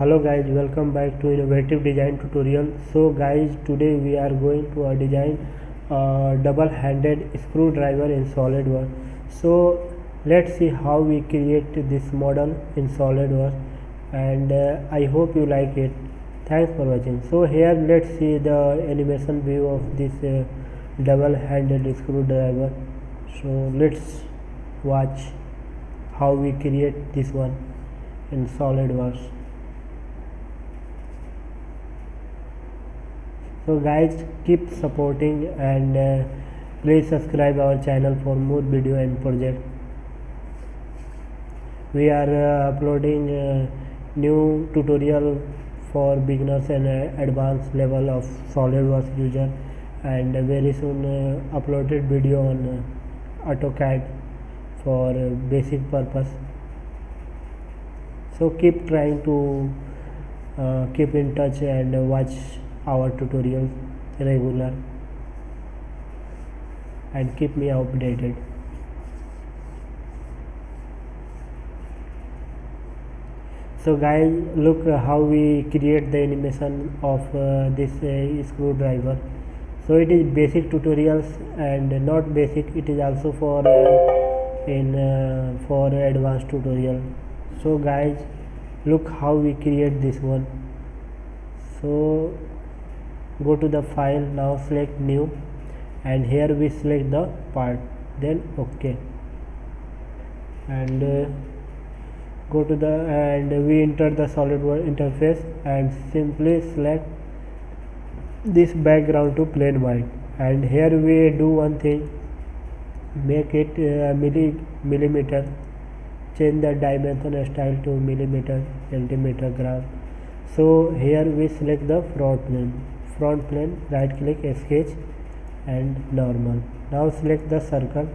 Hello guys, welcome back to innovative design tutorial. So guys, today we are going to design double-handed screwdriver in SolidWorks. So let's see how we create this model in SolidWorks, and I hope you like it. Thanks for watching. So here let's see the animation view of this double-handed screwdriver. So let's watch how we create this one in SolidWorks. So guys, keep supporting and please subscribe our channel for more video and project. We are uploading new tutorial for beginners and advanced level of SolidWorks user, and very soon uploaded video on AutoCAD for basic purpose. So keep trying to keep in touch and watch our tutorials regular and keep me updated. So guys, look how we create the animation of this screwdriver. So it is basic tutorials and not basic, it is also for for advanced tutorial. So guys, look how we create this one. So go to the file, now select new, and here we select the part, then OK, and go to the and we enter the SolidWorks interface and simply select this background to plain white, and here we do one thing, make it millimeter, change the dimension style to millimeter, centimeter, gram. So here we select the front plane, right click, sketch and normal. Now select the circle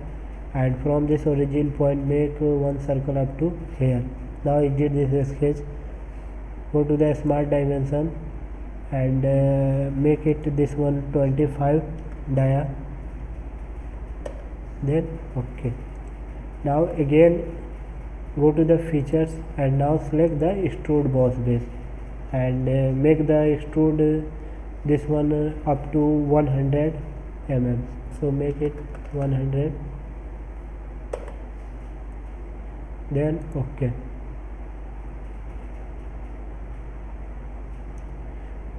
and from this origin point make one circle up to here. Now exit this sketch, go to the smart dimension and make it this one 25 dia, then OK. Now again go to the features and now select the extrude boss base and make the extrude this one up to 100 mm. So make it 100, then OK.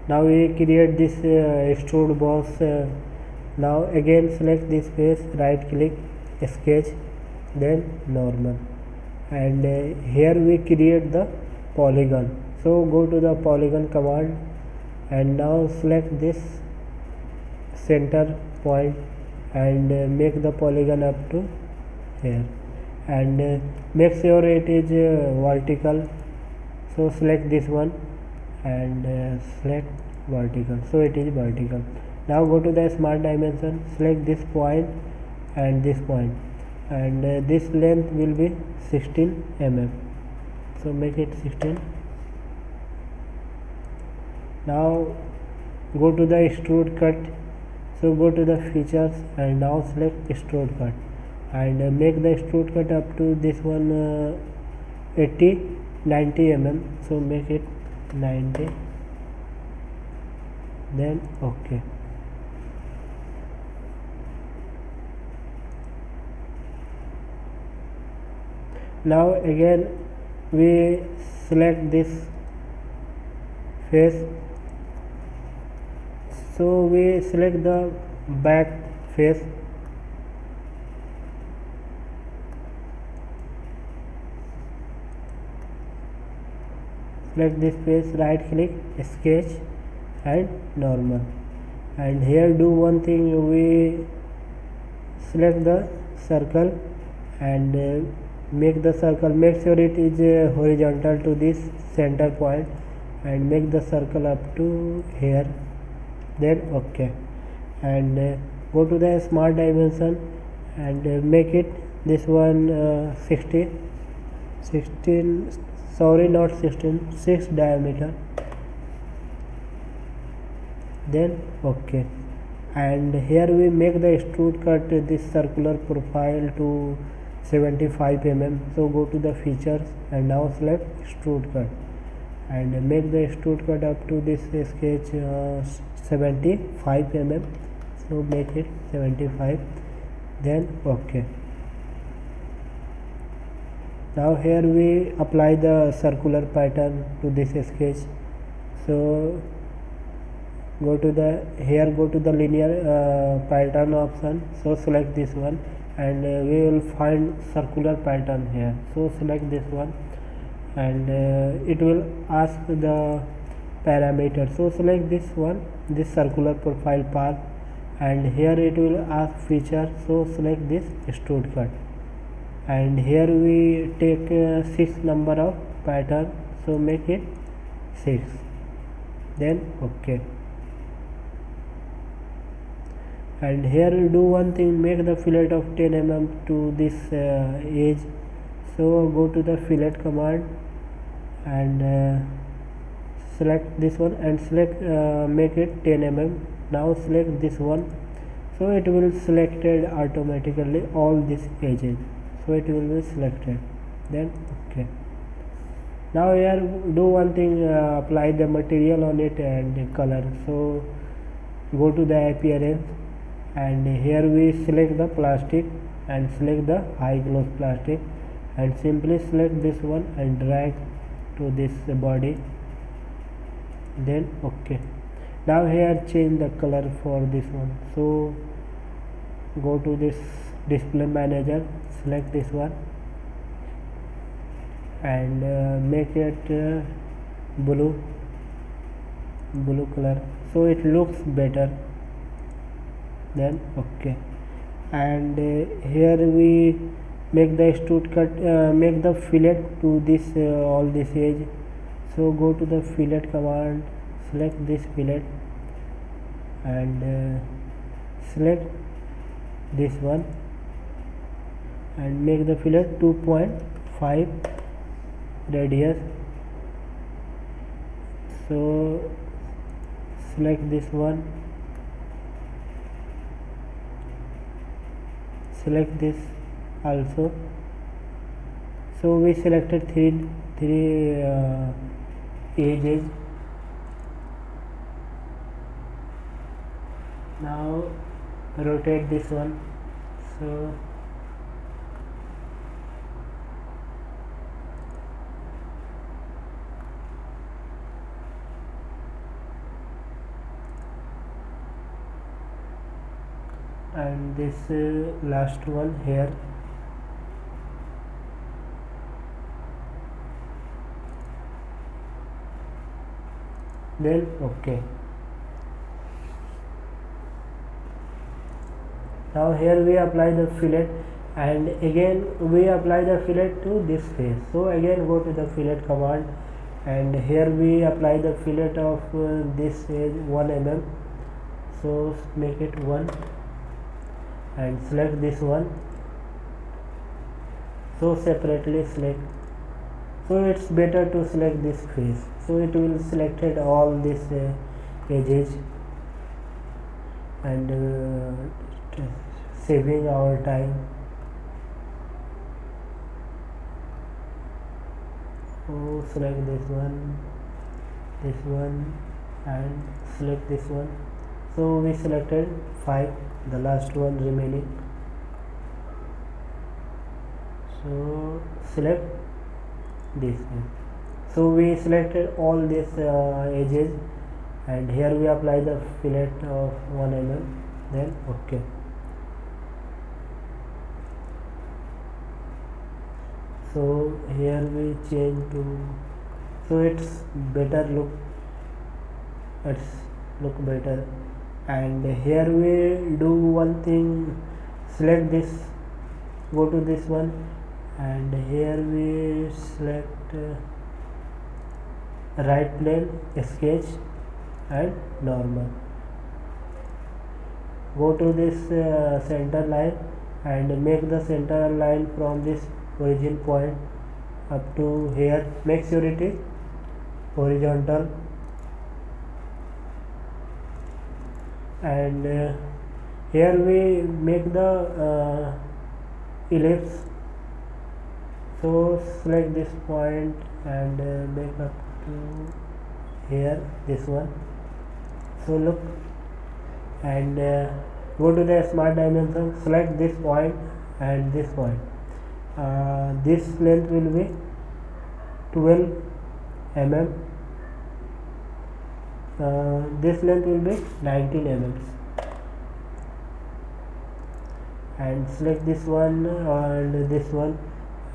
Now we create this extrude boss. Now again select this face, right click, sketch, then normal, and here we create the polygon. So go to the polygon command and now select this center point and make the polygon up to here, and make sure it is vertical. So select this one and select vertical, so it is vertical. Now go to the smart dimension, select this point and this point, and this length will be 16 mm. So make it 16. Now go to the extrude cut. So go to the features and now select extrude cut and make the extrude cut up to this one 90 mm. So make it 90, then OK. Now again we select this face. So we select the back face, select this face, right click, sketch and normal, and here do one thing, we select the circle and make the circle, make sure it is horizontal to this center point and make the circle up to here, then OK, and go to the smart dimension and make it this one 16, sorry not 16, 6 diameter, then OK, and here we make the extrude cut this circular profile to 75 mm. So go to the features and now select extrude cut and make the extrude cut up to this sketch 75 mm. So make it 75, then OK. Now here we apply the circular pattern to this sketch. So go to the linear pattern option. So select this one, and we will find circular pattern here. So select this one, and it will ask the parameter. So select this one, this circular profile path, and here it will ask feature. So select this extrude cut, and here we take 6 number of pattern. So make it 6, then OK. And here we do one thing, make the fillet of 10 mm to this edge. So go to the fillet command and select this one, and select make it 10 mm. Now select this one, so it will selected automatically all these edges. So it will be selected, then OK. Now here do one thing, apply the material on it and the color. So go to the appearance, and here we select the plastic and select the high gloss plastic, and simply select this one and drag to this body, then OK. Now here change the color for this one. So go to this display manager, select this one, and make it blue color, so it looks better, then OK. And here we make the extrude cut, make the fillet to this all this edge. So go to the fillet command, select this fillet, and select this one, and make the fillet 2.5 radius. So select this one, select this also. So we selected three edges. Now rotate this one. So and this last one here. Then OK. Now here we apply the fillet, and again we apply the fillet to this face. So again go to the fillet command, and here we apply the fillet of this edge 1 mm. So make it 1, and select this one. So separately select. So it's better to select this face. So it will selected all these edges, and saving our time. So select this one, and select this one. So we selected 5, the last one remaining. So select this one. So we selected all these edges, and here we apply the fillet of 1 mm, then OK. So here we change to, so it's better look, better. And here we do one thing, select this, go to this one, and here we select right plane, sketch, and normal. Go to this center line, and make the center line from this origin point up to here. Make sure it is horizontal, and here we make the ellipse. So select this point and make a here this one. So look, and go to the smart dimension, select this point and this point. This length will be 12 mm, this length will be 19 mm, and select this one and this one,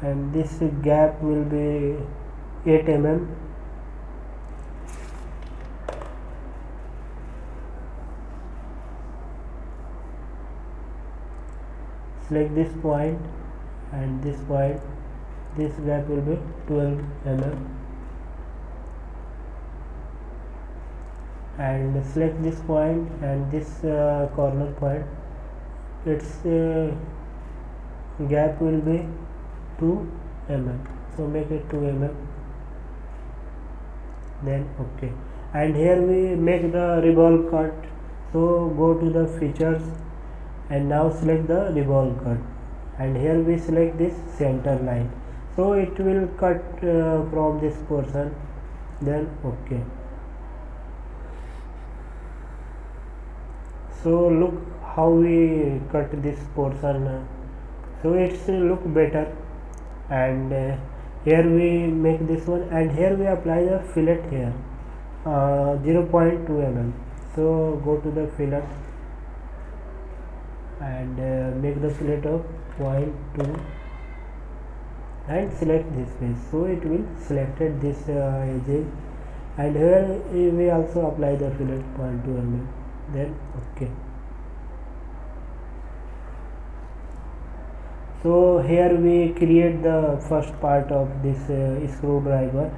and this gap will be 8 mm. Select this point and this point, this gap will be 12 mm, and select this point and this corner point, its gap will be 2 mm, so make it 2 mm, then okay. And here we make the revolve cut, so go to the features and now select the revolve cut, and here we select this center line, so it will cut from this portion, then okay. So look how we cut this portion, so it's look better. And here we make this one, and here we apply the fillet here, 0.2 mm, so go to the fillet and make the fillet of 0.2 and select this face, so it will selected this edges, and here we also apply the fillet 0.2 mm, then okay. So here we create the first part of this screwdriver,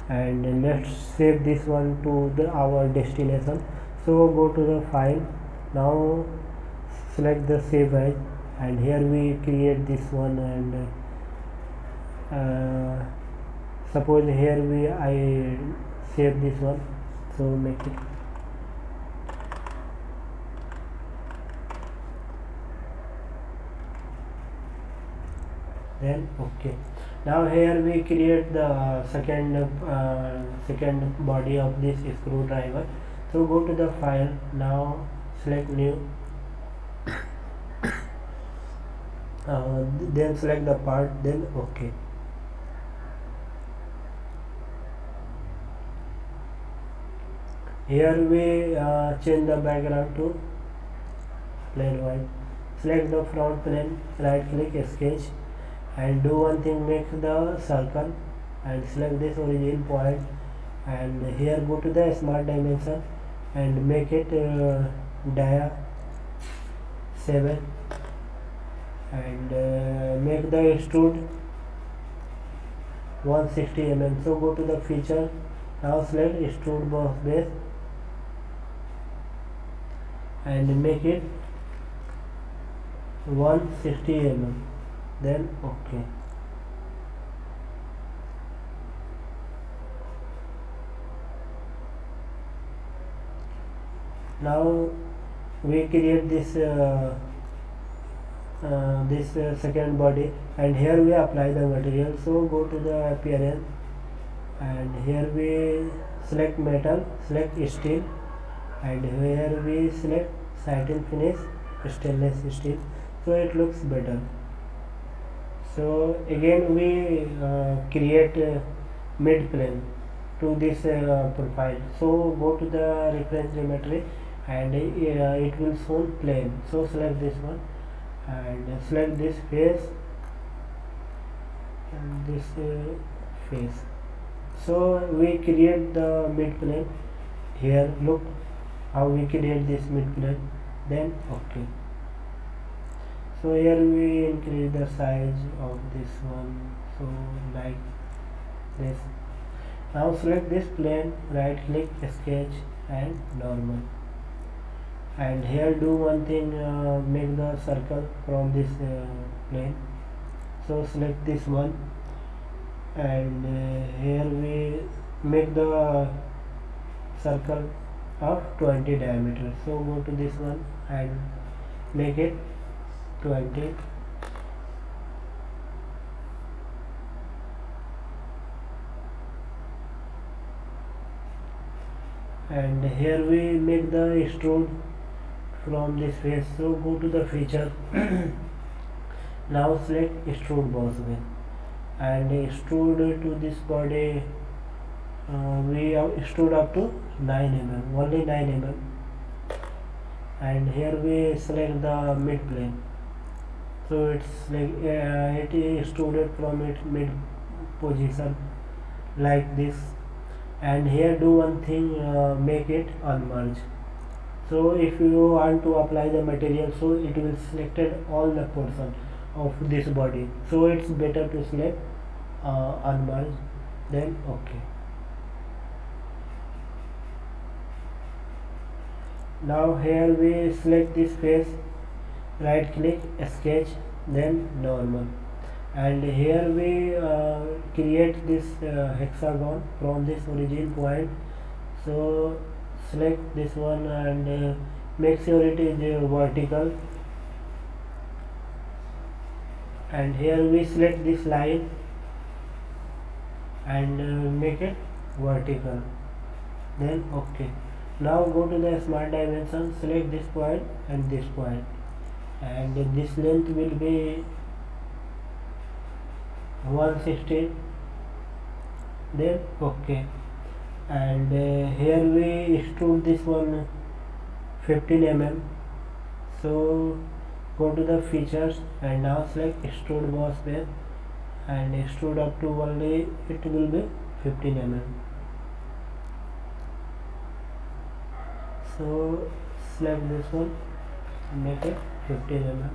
and let's save this one to our destination. So go to the file, now select the save as, and here we create this one, and suppose here I save this one, so make it, then okay. Now here we create the second body of this screwdriver, so go to the file, now select new, then select the part, then okay. Here we change the background to plain white, select the front plane, right click sketch, and do one thing, make the circle and select this origin point, and here go to the smart dimension and make it dia 7, and make the extrude 160 mm, so go to the feature, now select extrude boss base and make it 160 mm, then okay. Now we create this second body, and here we apply the material, so go to the appearance, and here we select metal, select steel, and here we select satin finish stainless steel, so it looks better. So again we create mid plane to this profile, so go to the reference geometry and it will show plane, so select this one and select this face and this face, so we create the mid plane. Here look how we create this mid plane, then okay. So here we increase the size of this one, so like this. Now select this plane, right click sketch and normal, and here do one thing, make the circle from this plane, so select this one, and here we make the circle of 20 diameter, so go to this one and make it 20, and here we make the extrude from this face. So go to the feature. Now select extrude boss way and extrude to this body. We extrude up to 9 mm, only 9 mm, and here we select the mid plane. So it's like it is extruded from its mid position like this. And here do one thing, make it unmerge. So if you want to apply the material, so it will selected all the portion of this body, so it's better to select unmerge, then okay. Now here we select this face, right click, sketch, then normal, and here we create this hexagon from this origin point. So select this one and make sure it is vertical, and here we select this line and make it vertical, then okay. Now go to the smart dimension, select this point and this point, and this length will be 160, then okay. And here we extrude this one 15 mm. So go to the features and now select extrude boss pair and extrude up to only it will be 15 mm. So select this one and make it 15 mm.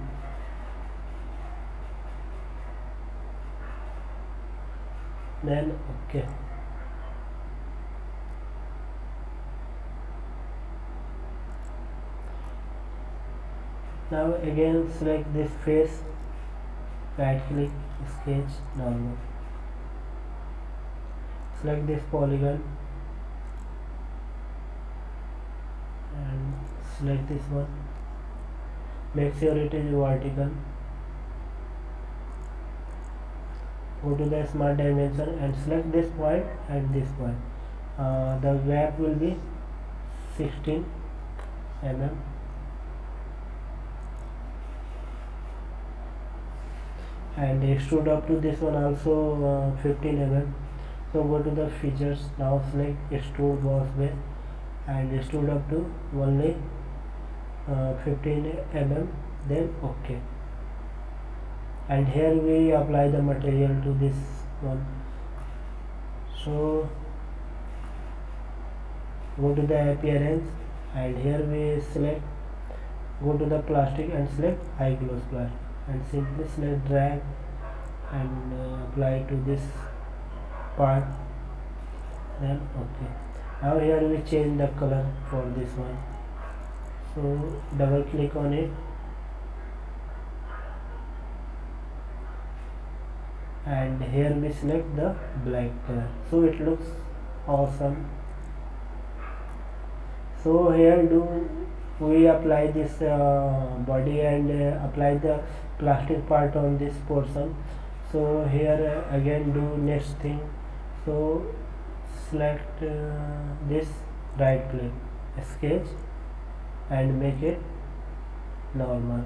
Then okay. Now again select this face, right click, sketch, normal, select this polygon and select this one, make sure it is vertical. Go to the smart dimension and select this point and this point. The gap will be 16 mm, and extrude up to this one also 15 mm. So go to the features, now select extrude boss way and extrude up to only 15 mm, then okay. And here we apply the material to this one. So go to the appearance and here we select, go to the plastic and select high gloss plastic and simply select drag and apply to this part, then okay. Now here we change the color for this one, so double click on it and here we select the black color, so it looks awesome. So here do we apply this body and apply the plastic part on this portion. So here again do next thing, so select this, right click, sketch and make it normal,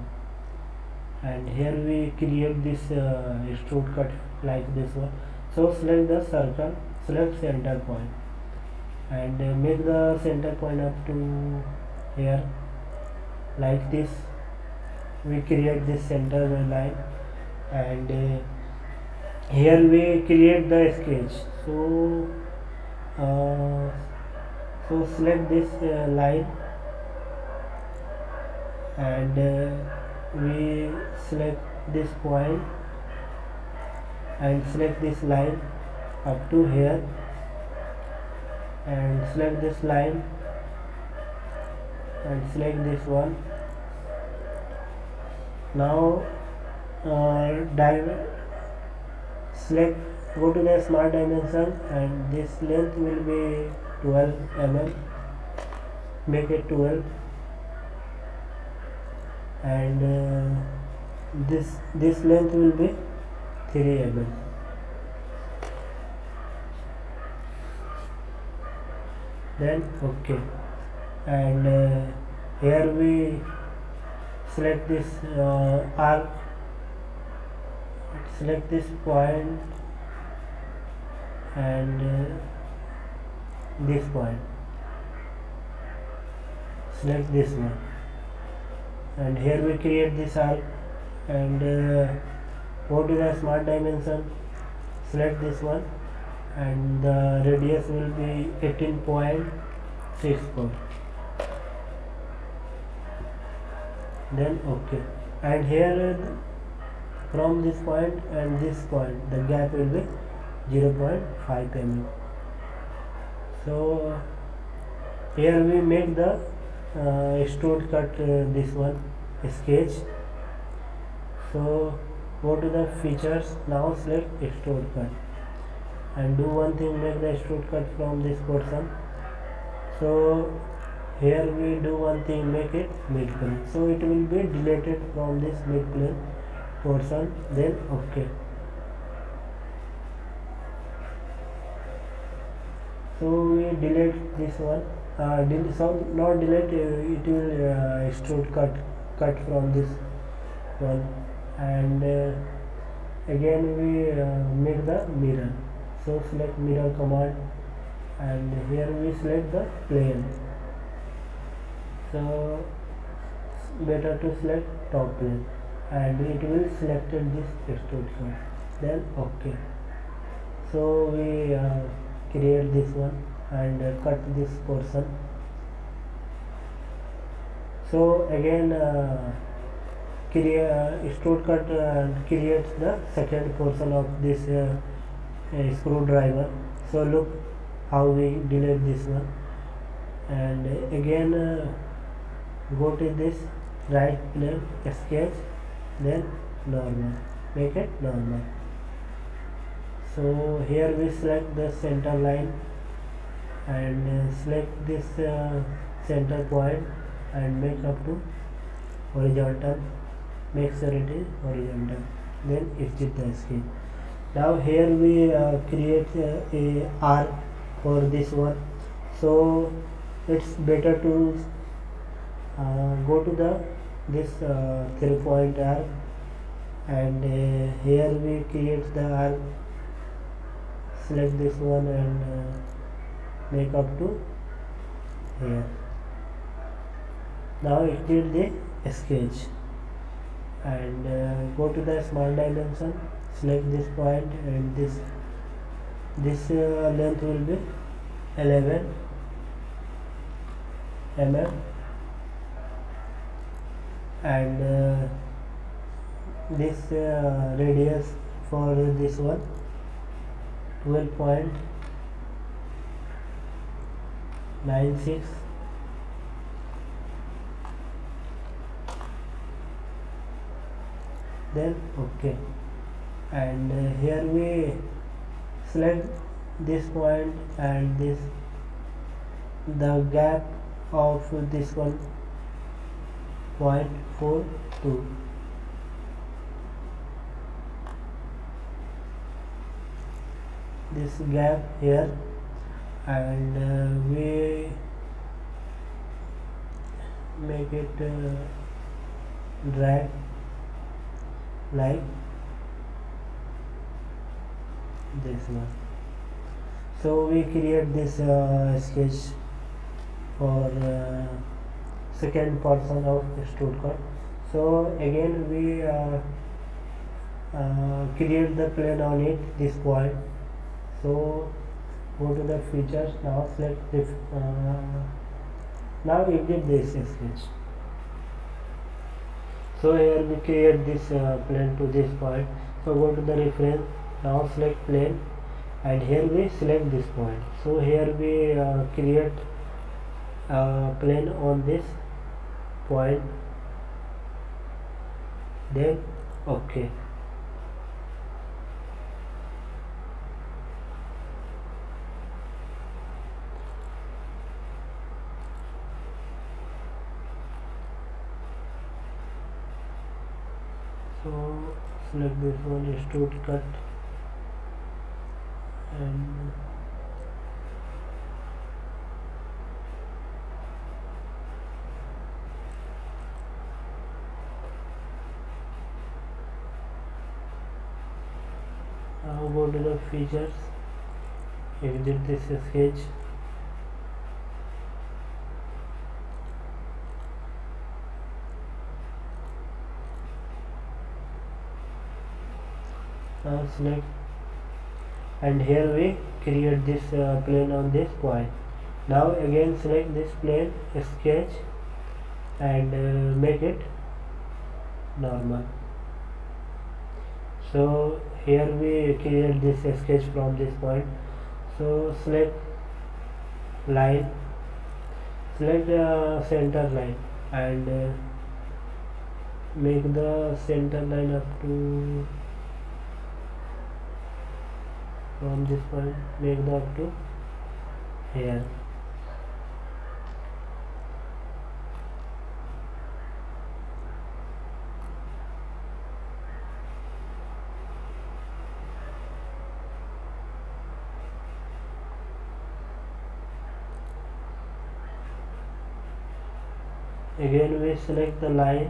and here we create this extrude cut like this one. So select the circle, select center point and make the center point up to here like this. We create this center line and here we create the sketch. So select this line and we select this point and select this line up to here and select this line and select this one. Now select, go to the smart dimension and this length will be 12 mm, make it 12, and this length will be 3 mm. then OK. And here we select this arc, select this point and this point, select this one, and here we create this arc and go to the smart dimension, select this one, and the radius will be 18.64, then OK. And here from this point and this point the gap will be 0.5 mm. So here we make the extrude cut, this one sketch. So go to the features, now select extrude cut and do one thing, make the extrude cut from this portion. So here we do one thing, make it mid plane, so it will be deleted from this mid plane portion, then OK. So we delete this one, not delete, it will extrude cut from this one, and again we make the mirror. So select mirror command and here we select the plane. So better to select top plane and it will selected this extrude cut, then OK. So we create this one and cut this portion. So again extrude cut creates the second portion of this screwdriver. So look how we delete this one, and again go to this right plane sketch, then normal, make it normal. So here we select the center line and select this center point and make up to horizontal, make sure it is horizontal, then exit the sketch. Now here we create a arc for this one. So it's better to go to the this 3-point arc and here we create the arc, select this one and make up to here. Now exit the sketch and go to the small dimension, select this point and this length will be 11 mm and this radius for this one 12.96, then OK. And here we select this point and this, the gap of this one 0.42, this gap here, and we make it drag like this one. So we create this sketch for second portion of extrude cut. So again we create the plane on it, this point. So go to the features, now select this, now exit this sketch. So here we create this plane to this point. So go to the reference, now select plane and here we select this point. So here we create plane on this point, then OK. So select this one, extrude cut, and Now go to the features, exit this sketch. Now select, and here we create this plane on this point. Now again select this plane, sketch, and make it normal. So here we create this sketch from this point. So select line, select the center line, and make the center line up to, from this point make the up to here. Again we select the line,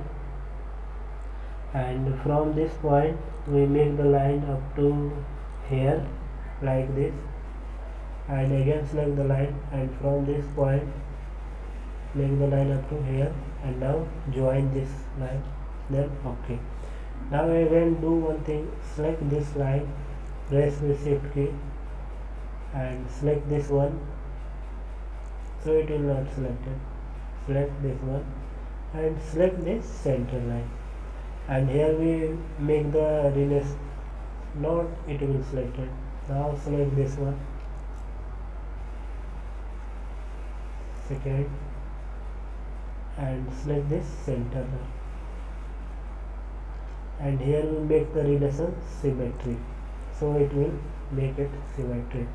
and from this point we make the line up to here like this, and again select the line, and from this point make the line up to here, and now join this line, then okay. Now again do one thing, select this line, press the shift key and select this one, so it will not selected. Select this one and select this center line, and here we make the release node, it will selected. Now select this one, second, and select this center line, and here we make the relation symmetry, so it will make it symmetry.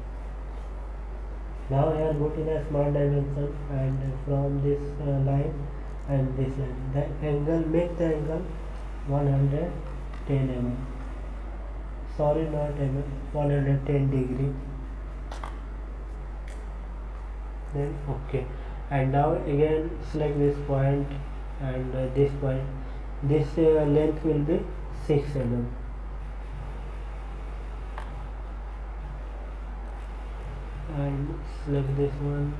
Now here go to the smart dimension, and from this line and this line, the angle, make the angle 110 mm, sorry not mm, 110 degree, then okay. And now again select this point and this point, this length will be 6 mm, and select this one,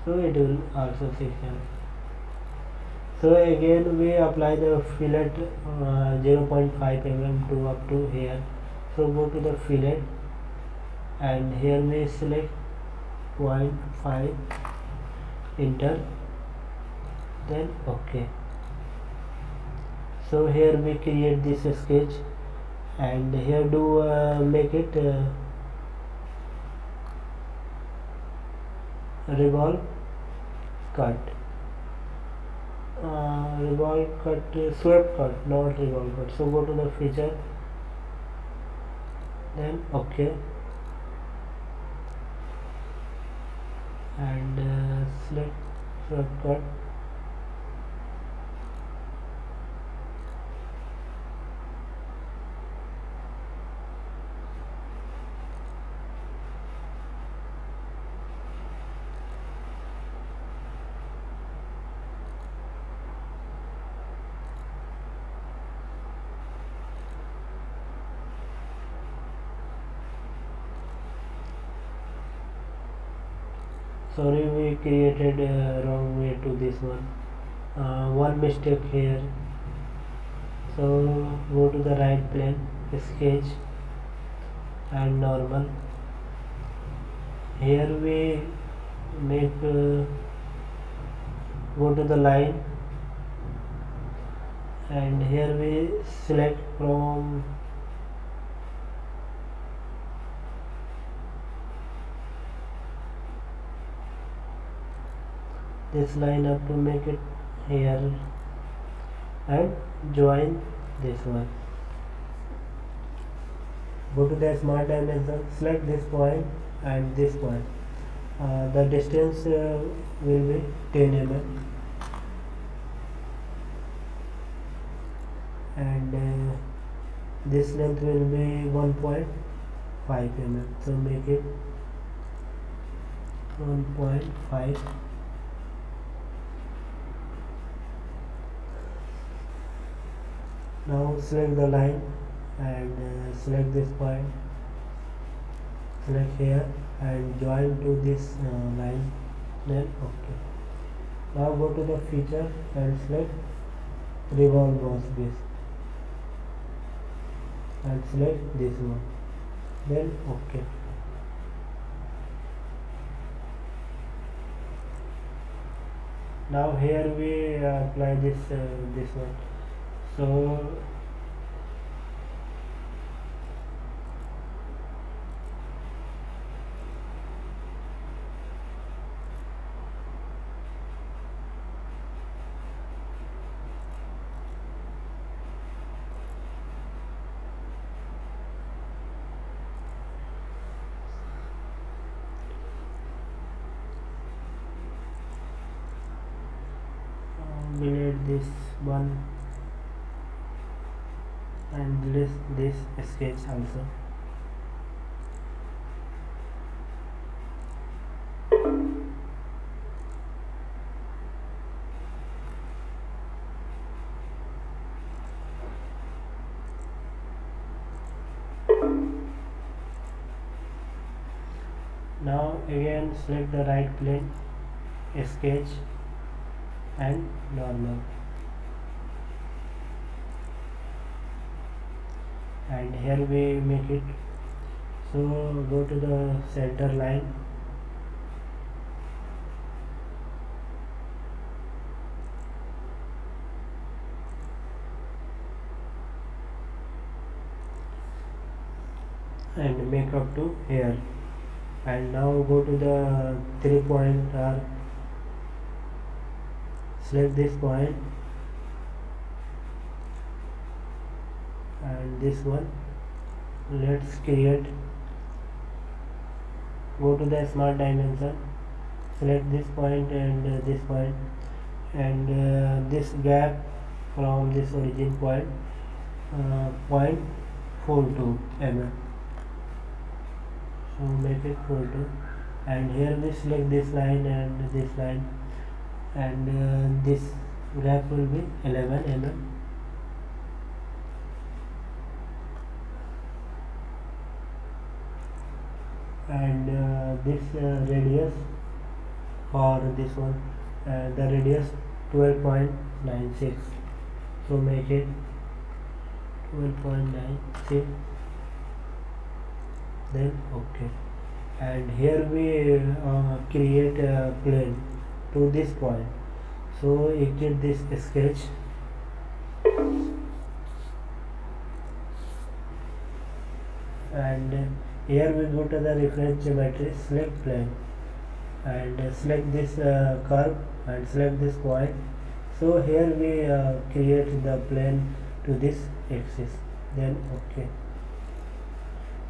so it will also 6 mm. So again we apply the fillet 0.5 mm to up to here. So go to the fillet, and here we select 0.5, enter, then okay. So here we create this sketch, and here do make it revolve cut, revolve cut, swept cut, not revolve cut. So go to the feature, then okay, and select swept cut, sorry we created wrong way to this one, one mistake here. So go to the right plane, sketch, and normal. Here we make go to the line, and here we select from this line up to make it here, and join this one. Go to the smart dimension, select this point and this point, the distance will be 10 mm, and this length will be 1.5 mm, so make it 1.5. Now select the line and select this point, select here and join to this line, then okay. Now go to the feature and select revolve boss base and select this one, then okay. Now here we apply this one. So delete this one and delete this sketch also. Now again select the right plane, sketch and normal, and here we make it. So go to the center line, and make up to here, and now go to the 3-point arc, select this point and this one. Let's create, go to the smart dimension, select this point and this point, and this gap from this origin point, 0.42 mm, so make it 42, and here we select this line and this line, and this gap will be 11 mm, and this radius for this one, the radius 12.96, so make it 12.96, then okay. And here we create a plane to this point, so exit this sketch and here we go to the reference geometry, select plane and select this curve and select this point. So here we create the plane to this axis, then okay.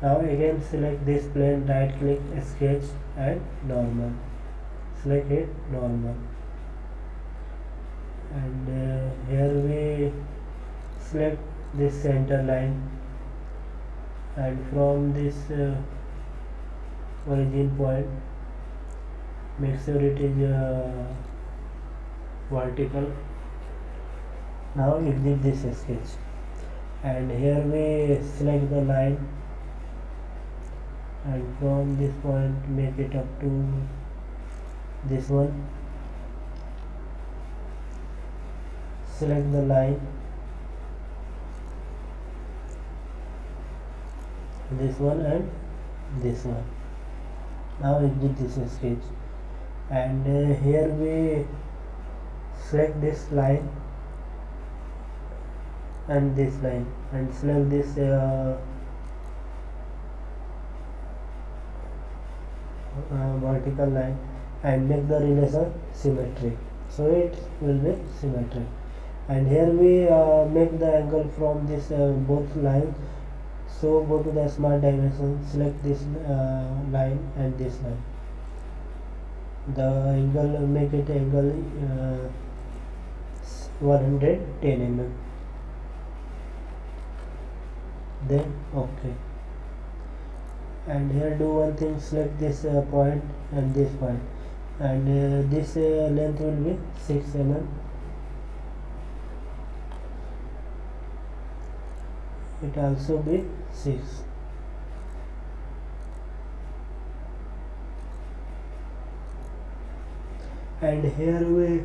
Now again select this plane, right click, sketch and normal, select it, normal, and here we select this center line, and from this origin point make sure it is vertical. Now exit this sketch, and here we select the line, and from this point make it up to this one, select the line, this one and this one. Now exit this sketch, and here we select this line and this line, and select this vertical line, and make the relation symmetric, so it will be symmetric. And here we make the angle from this both lines, so go to the smart dimension, select this line and this line, the angle, make it angle 110 mm, then okay. And here do one thing, select this point and this point, and this length will be 6 mm, it also be 6. And here we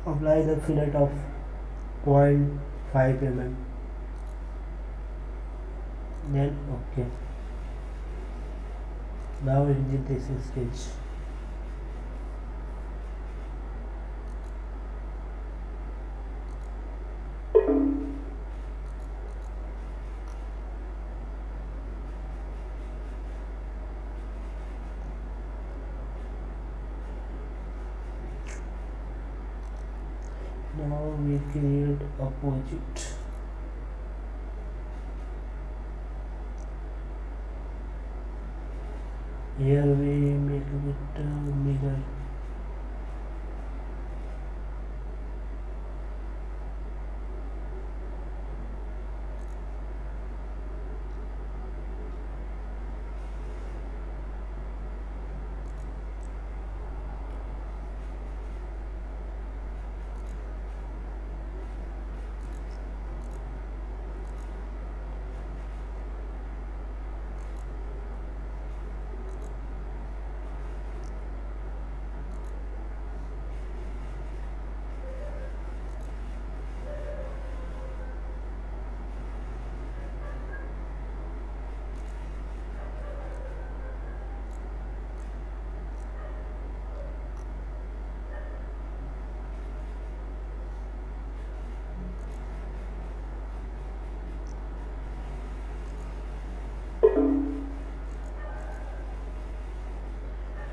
apply the fillet of 0.5 mm. Then okay. Now exit this sketch. Now we create opposite. Here we make a bit bigger.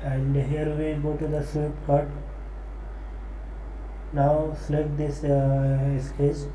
And here we go to the sweep cut. Now select this sketch.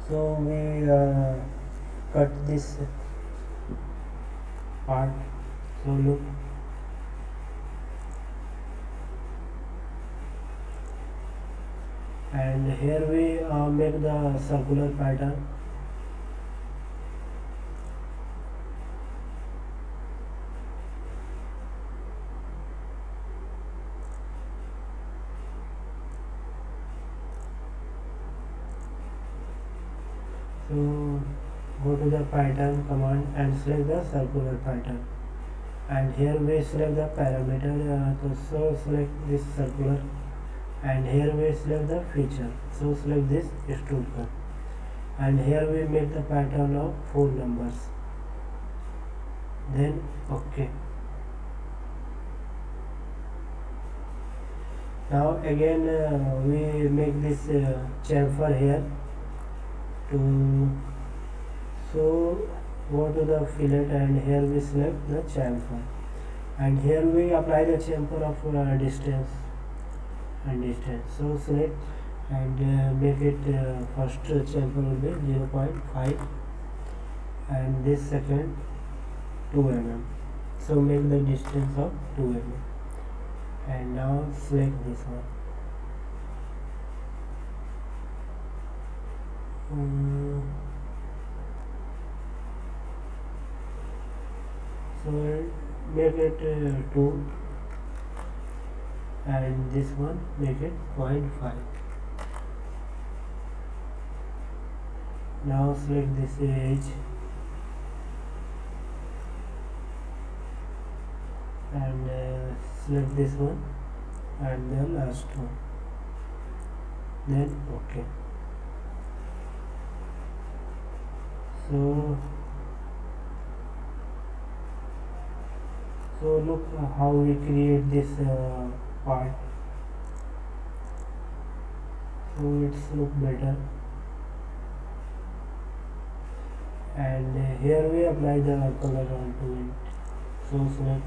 So we cut this part. So look, and here we make the circular pattern. So go to the pattern command and select the circular pattern, and here we select the parameter, so select this circular, and here we select the feature, so select this extrude cut, and here we make the pattern of 4 numbers. Then okay. Now again we make this chamfer here. So go to the fillet, and here we select the chamfer, and here we apply the chamfer of distance and distance. So select and make it first chamfer will be 0.5 and this second 2 mm. So make the distance of 2 mm, and now select this one. So make it 2, and this one make it 0.5. Now select this edge and select this one and the last one, then OK. So look how we create this part. So it's look better, and here we apply the color onto it. So select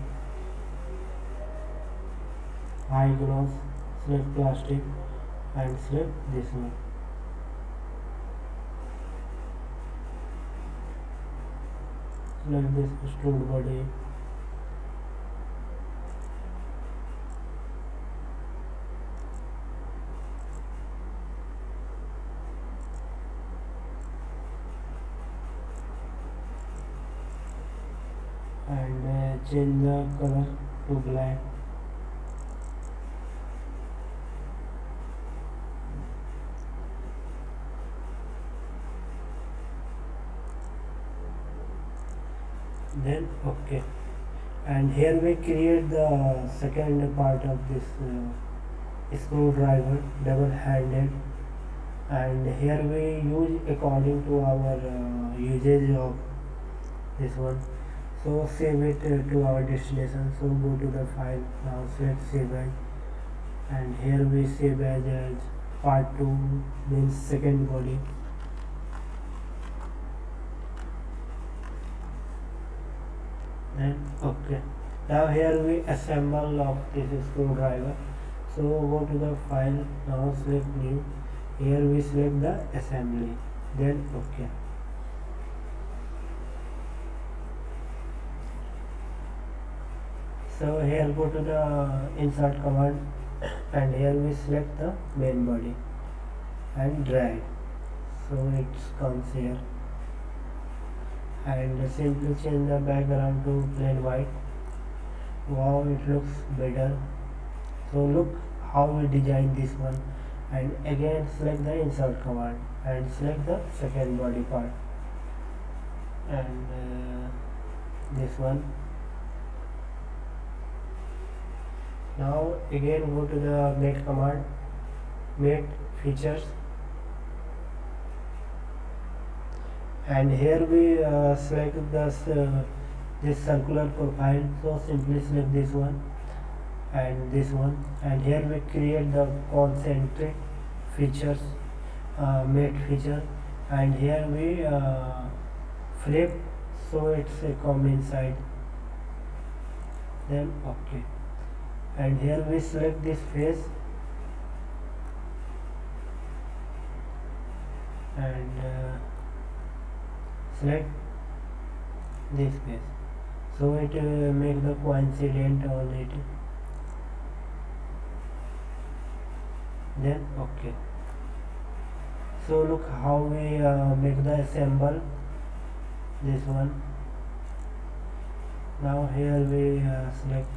high gloss, select plastic and select this one. Select this extrude body, and change the color to black. Then OK, and here we create the second part of this screwdriver, double-handed, and here we use according to our usage of this one. So save it to our destination. So go to the file, now select save as, and here we save as part 2, means second body. Then OK, now here we assemble of this screwdriver. So go to the file, now select new, here we select the assembly, then OK. So here go to the insert command, and here we select the main body and drag, so it comes here, and simply change the background to plain white. Wow, it looks better. So look how we design this one, and again select the insert command and select the second body part, and this one. Now again go to the mate command, mate features, and here we select this circular profile. So simply select this one and this one, and here we create the concentric features, mate feature, and here we flip so it's a come inside, then OK, and here we select this face and select this face, so it make the coincident on it, then OK. So look how we make the assemble this one. Now here we select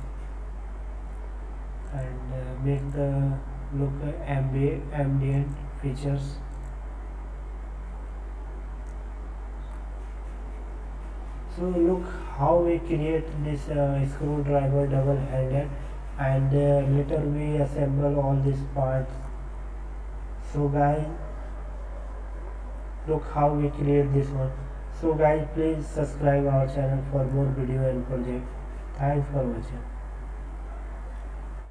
and make the look ambient features. So look how we create this screwdriver double-handed, and later we assemble all these parts. So guys, look how we create this one. So guys, please subscribe our channel for more video and project. Thanks for watching.